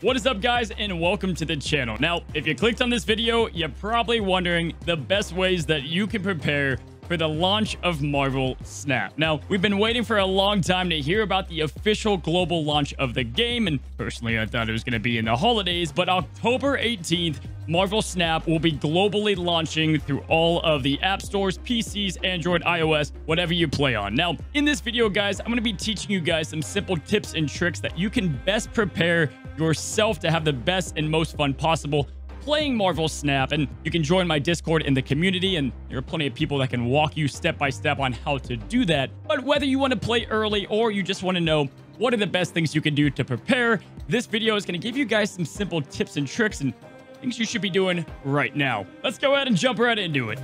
What is up, guys, and welcome to the channel. Now, if you clicked on this video, you're probably wondering the best ways that you can prepare for the launch of Marvel Snap. Now, we've been waiting for a long time to hear about the official global launch of the game, and personally, I thought it was going to be in the holidays, but October 18th, Marvel Snap will be globally launching through all of the app stores, PCs, Android, iOS, whatever you play on. Now, in this video, guys, I'm going to be teaching you guys some simple tips and tricks that you can best prepare yourself to have the best and most fun possible playing Marvel Snap. And you can join my Discord in the community, and there are plenty of people that can walk you step by step on how to do that. But whether you want to play early or you just want to know what are the best things you can do to prepare, this video is going to give you guys some simple tips and tricks and things you should be doing right now. Let's go ahead and jump right into it.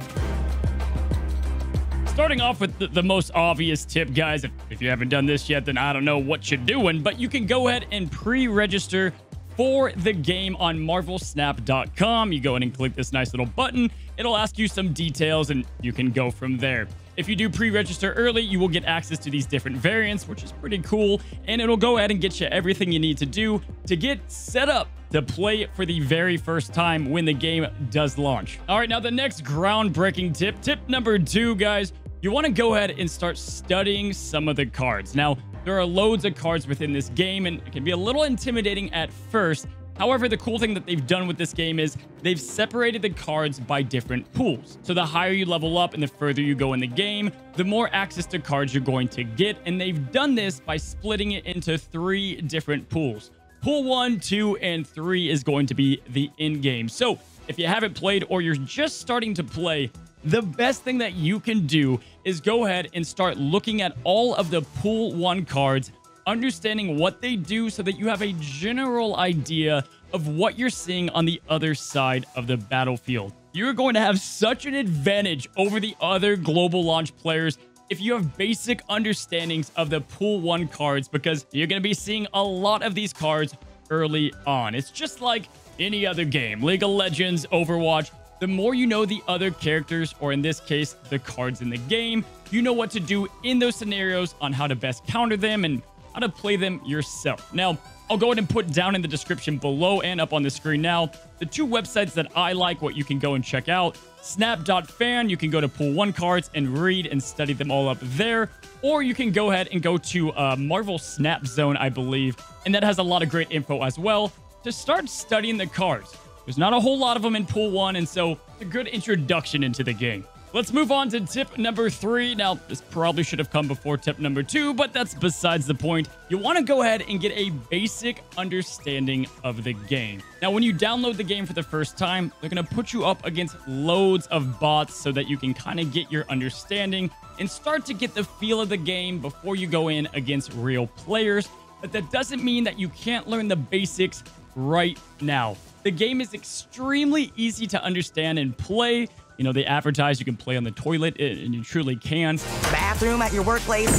Starting off with the most obvious tip, guys. If you haven't done this yet, then I don't know what you're doing, but you can go ahead and pre-register for the game on marvelsnap.com. You go in and click this nice little button. It'll ask you some details and you can go from there. If you do pre-register early, you will get access to these different variants, which is pretty cool, and it'll go ahead and get you everything you need to do to get set up to play it for the very first time when the game does launch. All right, now the next groundbreaking tip number 2, guys, you want to go ahead and start studying some of the cards. Now, there are loads of cards within this game, and it can be a little intimidating at first. However, the cool thing that they've done with this game is they've separated the cards by different pools. So the higher you level up and the further you go in the game, the more access to cards you're going to get. And they've done this by splitting it into 3 different pools. Pool 1, 2, and 3 is going to be the in-game. So if you haven't played or you're just starting to play, the best thing that you can do is go ahead and start looking at all of the Pool 1 cards, understanding what they do so that you have a general idea of what you're seeing on the other side of the battlefield. You're going to have such an advantage over the other global launch players if you have basic understandings of the Pool 1 cards, because you're going to be seeing a lot of these cards early on. It's just like any other game, League of Legends, Overwatch. The more you know the other characters, or in this case, the cards in the game, you know what to do in those scenarios on how to best counter them and how to play them yourself. Now, I'll go ahead and put down in the description below and up on the screen now the 2 websites that I like, what you can go and check out. Snap.fan, you can go to Pool 1 cards and read and study them all up there. Or you can go ahead and go to Marvel Snap Zone, I believe, and that has a lot of great info as well to start studying the cards. There's not a whole lot of them in Pool 1, and so it's a good introduction into the game. Let's move on to tip number 3. Now, this probably should have come before tip number 2, but that's besides the point. You want to go ahead and get a basic understanding of the game. Now, when you download the game for the first time, they're going to put you up against loads of bots so that you can kind of get your understanding and start to get the feel of the game before you go in against real players. But that doesn't mean that you can't learn the basics right now. The game is extremely easy to understand and play. You know, they advertise you can play on the toilet, and you truly can. Bathroom at your workplace?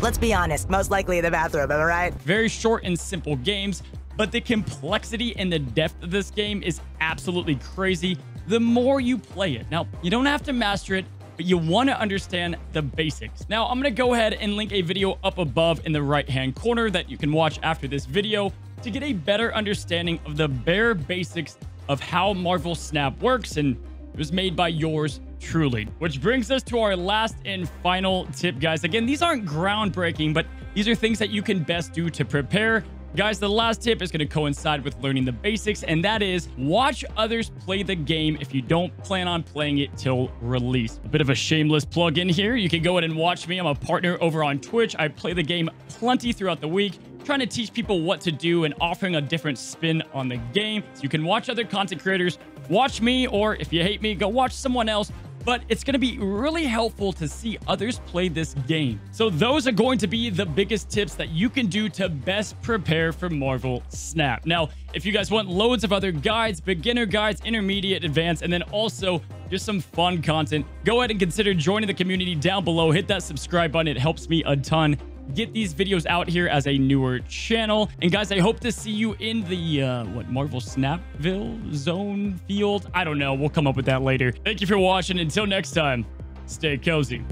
Let's be honest, most likely the bathroom, am I right? Very short and simple games, but the complexity and the depth of this game is absolutely crazy the more you play it. Now, you don't have to master it, but you want to understand the basics. Now, I'm going to go ahead and link a video up above in the right-hand corner that you can watch after this video to get a better understanding of the bare basics of how Marvel Snap works, and it was made by yours truly. Which brings us to our last and final tip, guys. Again, these aren't groundbreaking, but these are things that you can best do to prepare. Guys, the last tip is going to coincide with learning the basics, and that is watch others play the game if you don't plan on playing it till release. A bit of a shameless plug in here. You can go ahead and watch me. I'm a partner over on Twitch. I play the game plenty throughout the week, trying to teach people what to do and offering a different spin on the game. So you can watch other content creators, watch me, or if you hate me, go watch someone else. But it's going to be really helpful to see others play this game. So those are going to be the biggest tips that you can do to best prepare for Marvel Snap. Now, if you guys want loads of other guides, beginner guides, intermediate, advanced, and then also just some fun content, go ahead and consider joining the community down below. Hit that subscribe button. It helps me a ton get these videos out here as a newer channel. And guys, I hope to see you in the Marvel Snapville zone field. I don't know, we'll come up with that later. Thank you for watching. Until next time, stay cozy.